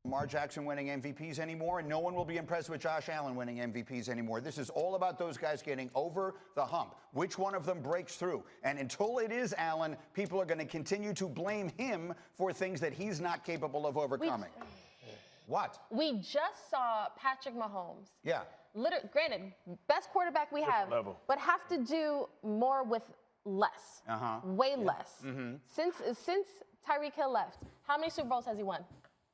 Lamar Jackson winning MVPs anymore, and no one will be impressed with Josh Allen winning MVPs anymore. This is all about those guys getting over the hump. Which one of them breaks through? And until it is Allen, people are going to continue to blame him for things that he's not capable of overcoming. What? We just saw Patrick Mahomes. Yeah. Granted, best quarterback we have, but have to do more with less. Way less. Since Tyreek Hill left, how many Super Bowls has he won?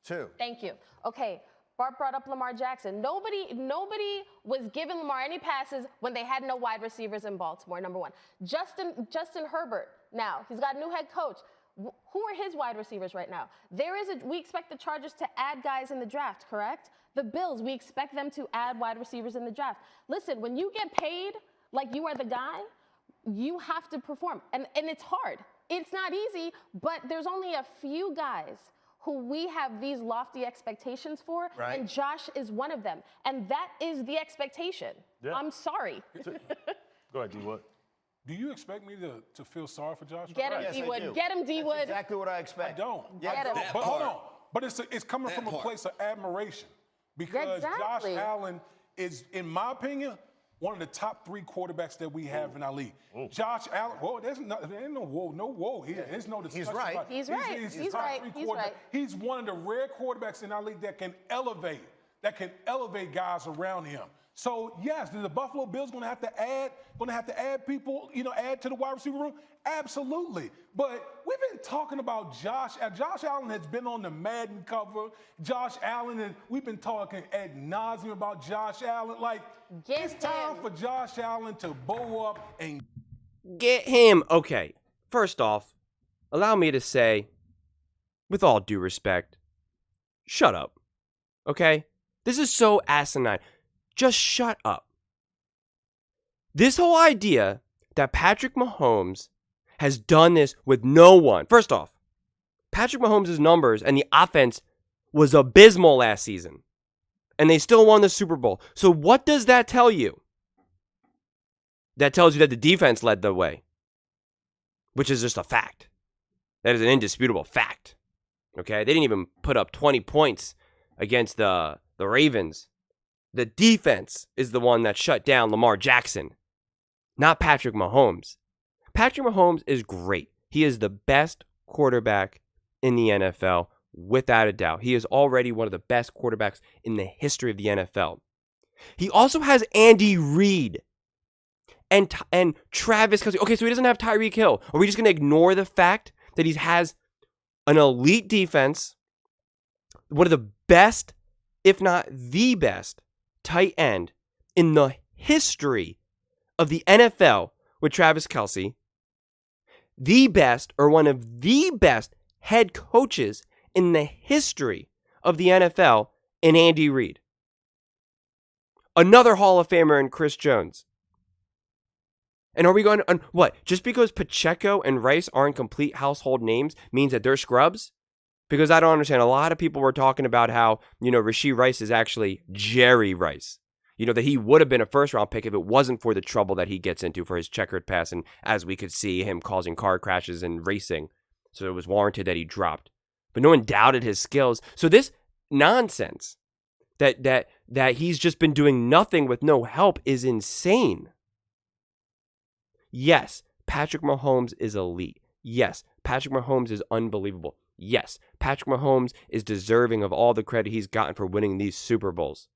2. Thank you. Okay, Bart brought up Lamar Jackson. Nobody was giving Lamar any passes when they had no wide receivers in Baltimore, number one. Justin Herbert, now, he's got a new head coach. Who are his wide receivers right now? We expect the Chargers to add guys in the draft, correct? The Bills, we expect them to add wide receivers in the draft. Listen, when you get paid like you are the guy, you have to perform. And it's hard. It's not easy, but there's only a few guys who we have these lofty expectations for, and Josh is one of them. And that is the expectation. Yeah. I'm sorry. Go ahead, D-Wood. Do you expect me to feel sorry for Josh? Get him, yes, D-Wood. Get him, D-Wood. That's exactly what I expect. I don't. Get him. But hold on. But it's coming from a place of admiration. Because Josh Allen is, in my opinion, one of the top 3 quarterbacks that we have in our league. Josh Allen, there ain't no whoa here. There's no discussion. He's right. He's right. He's right. He's one of the rare quarterbacks in our league that can elevate guys around him. So yes, the Buffalo Bills going to have to add people, add to the wide receiver room. Absolutely. But we've been talking about Josh. Josh Allen has been on the Madden cover. Josh Allen, and we've been talking ad nauseum about Josh Allen. It's time for Josh Allen to bow up and get him. Okay, first off, allow me to say, with all due respect, shut up. Okay? This is so asinine. Just shut up. This whole idea that Patrick Mahomes has done this with no one. First off, Patrick Mahomes' numbers and the offense was abysmal last season. And they still won the Super Bowl. So what does that tell you? That tells you that the defense led the way. Which is just a fact. That is an indisputable fact. Okay? They didn't even put up 20 points against the Ravens. The defense is the one that shut down Lamar Jackson, not Patrick Mahomes. Patrick Mahomes is great. He is the best quarterback in the NFL, without a doubt. He is already one of the best quarterbacks in the history of the NFL. He also has Andy Reid and Travis Kelce. Okay, so he doesn't have Tyreek Hill. Are we just going to ignore the fact that he has an elite defense, one of the best, if not the best, tight end in the history of the NFL with Travis Kelce, the best or one of the best head coaches in the history of the NFL in Andy Reid, another Hall of Famer in Chris Jones? And are we going to, what, just because Pacheco and Rice aren't complete household names means that they're scrubs? Because I don't understand. A lot of people were talking about how, Rashee Rice is actually Jerry Rice. That he would have been a first-round pick if it wasn't for the trouble that he gets into for his checkered pass. And as we could see, him causing car crashes and racing. So it was warranted that he dropped. But no one doubted his skills. So this nonsense that he's just been doing nothing with no help is insane. Yes, Patrick Mahomes is elite. Yes, Patrick Mahomes is unbelievable. Yes, Patrick Mahomes is deserving of all the credit he's gotten for winning these Super Bowls.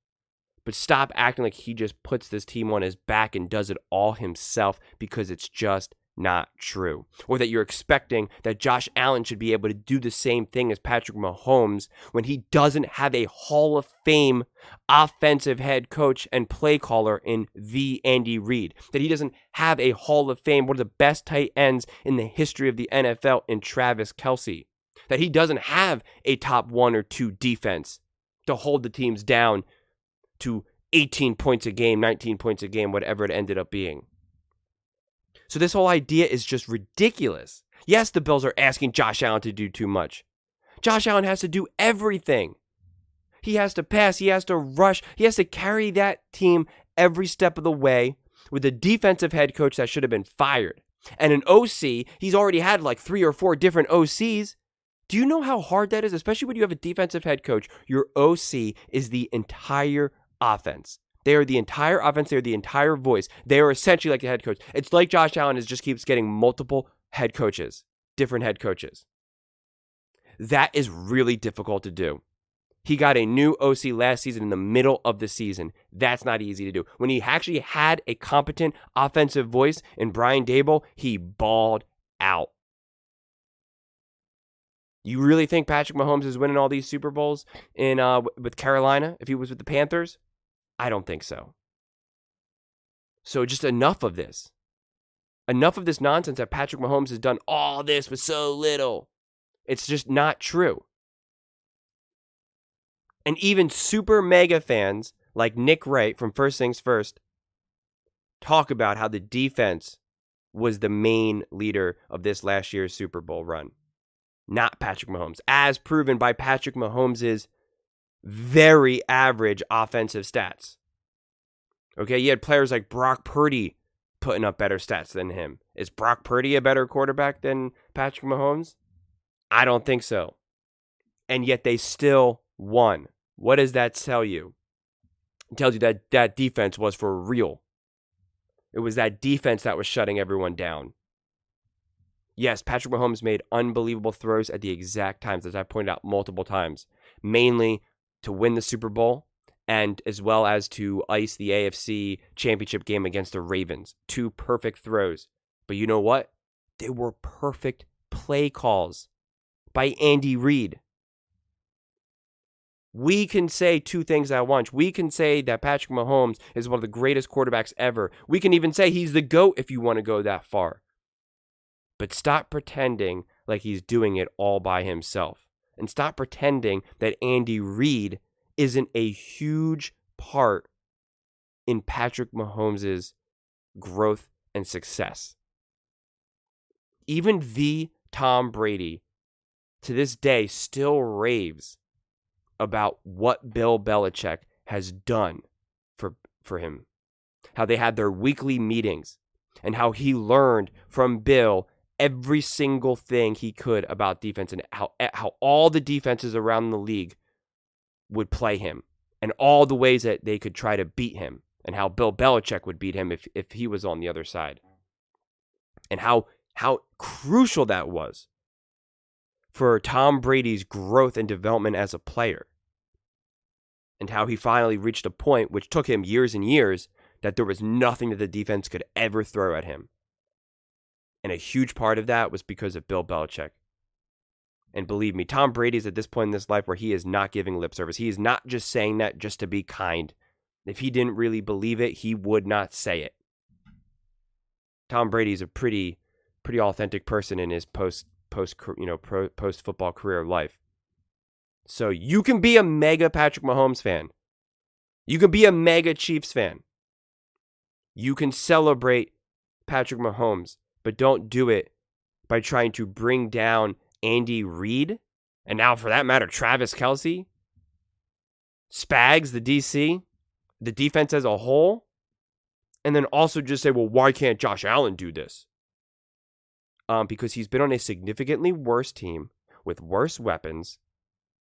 But stop acting like he just puts this team on his back and does it all himself, because it's just not true. Or that you're expecting that Josh Allen should be able to do the same thing as Patrick Mahomes when he doesn't have a Hall of Fame offensive head coach and play caller in the Andy Reid. That he doesn't have a Hall of Fame, one of the best tight ends in the history of the NFL in Travis Kelce. That he doesn't have a top 1 or 2 defense to hold the teams down to 18 points a game, 19 points a game, whatever it ended up being. So this whole idea is just ridiculous. Yes, the Bills are asking Josh Allen to do too much. Josh Allen has to do everything. He has to pass, he has to rush, he has to carry that team every step of the way with a defensive head coach that should have been fired. And an OC, he's already had like 3 or 4 different OCs. Do you know how hard that is? Especially when you have a defensive head coach. Your OC is the entire offense. They are the entire offense. They are the entire voice. They are essentially like the head coach. It's like Josh Allen just keeps getting multiple head coaches, different head coaches. That is really difficult to do. He got a new OC last season in the middle of the season. That's not easy to do. When he actually had a competent offensive voice in Brian Daboll, he balled out. You really think Patrick Mahomes is winning all these Super Bowls with Carolina if he was with the Panthers? I don't think so. So just enough of this. Enough of this nonsense that Patrick Mahomes has done all this with so little. It's just not true. And even super mega fans like Nick Wright from First Things First talk about how the defense was the main leader of this last year's Super Bowl run. Not Patrick Mahomes, as proven by Patrick Mahomes' very average offensive stats. Okay, you had players like Brock Purdy putting up better stats than him. Is Brock Purdy a better quarterback than Patrick Mahomes? I don't think so. And yet they still won. What does that tell you? It tells you that that defense was for real. It was that defense that was shutting everyone down. Yes, Patrick Mahomes made unbelievable throws at the exact times, as I pointed out multiple times, mainly to win the Super Bowl and as well as to ice the AFC Championship game against the Ravens. 2 perfect throws. But you know what? They were perfect play calls by Andy Reid. We can say 2 things at once. We can say that Patrick Mahomes is one of the greatest quarterbacks ever. We can even say he's the GOAT if you want to go that far. But stop pretending like he's doing it all by himself. And stop pretending that Andy Reid isn't a huge part in Patrick Mahomes' growth and success. Even the Tom Brady, to this day, still raves about what Bill Belichick has done for him. How they had their weekly meetings and how he learned from Bill every single thing he could about defense and how all the defenses around the league would play him and all the ways that they could try to beat him and how Bill Belichick would beat him if he was on the other side. And how crucial that was for Tom Brady's growth and development as a player. And how he finally reached a point, which took him years and years, that there was nothing that the defense could ever throw at him. And a huge part of that was because of Bill Belichick. And believe me, Tom Brady's at this point in his life where he is not giving lip service. He is not just saying that just to be kind. If he didn't really believe it, he would not say it. Tom Brady's a pretty authentic person in his post football career life. So you can be a mega Patrick Mahomes fan. You can be a mega Chiefs fan. You can celebrate Patrick Mahomes, but don't do it by trying to bring down Andy Reid, and now for that matter, Travis Kelce, Spags, the DC, the defense as a whole, and then also just say, well, why can't Josh Allen do this? Because he's been on a significantly worse team with worse weapons.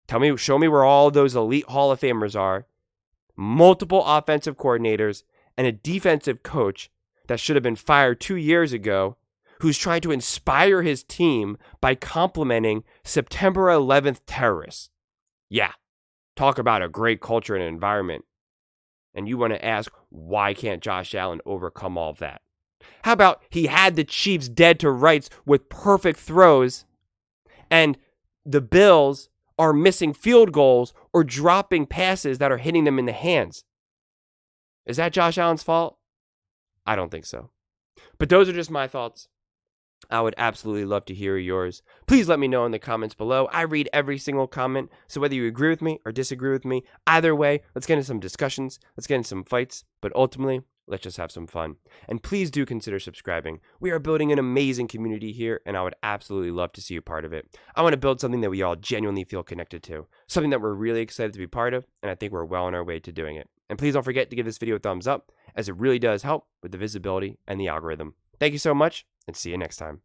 Show me where all those elite Hall of Famers are, multiple offensive coordinators, and a defensive coach that should have been fired 2 years ago, who's trying to inspire his team by complimenting September 11th terrorists. Yeah, talk about a great culture and environment. And you want to ask, why can't Josh Allen overcome all of that? How about he had the Chiefs dead to rights with perfect throws, and the Bills are missing field goals or dropping passes that are hitting them in the hands? Is that Josh Allen's fault? I don't think so. But those are just my thoughts. I would absolutely love to hear yours. Please let me know in the comments below. I read every single comment, so whether you agree with me or disagree with me, either way, let's get into some discussions, let's get into some fights, but ultimately, let's just have some fun. And please do consider subscribing. We are building an amazing community here, and I would absolutely love to see you part of it. I want to build something that we all genuinely feel connected to, something that we're really excited to be part of, and I think we're well on our way to doing it. And please don't forget to give this video a thumbs up, as it really does help with the visibility and the algorithm. Thank you so much, and see you next time.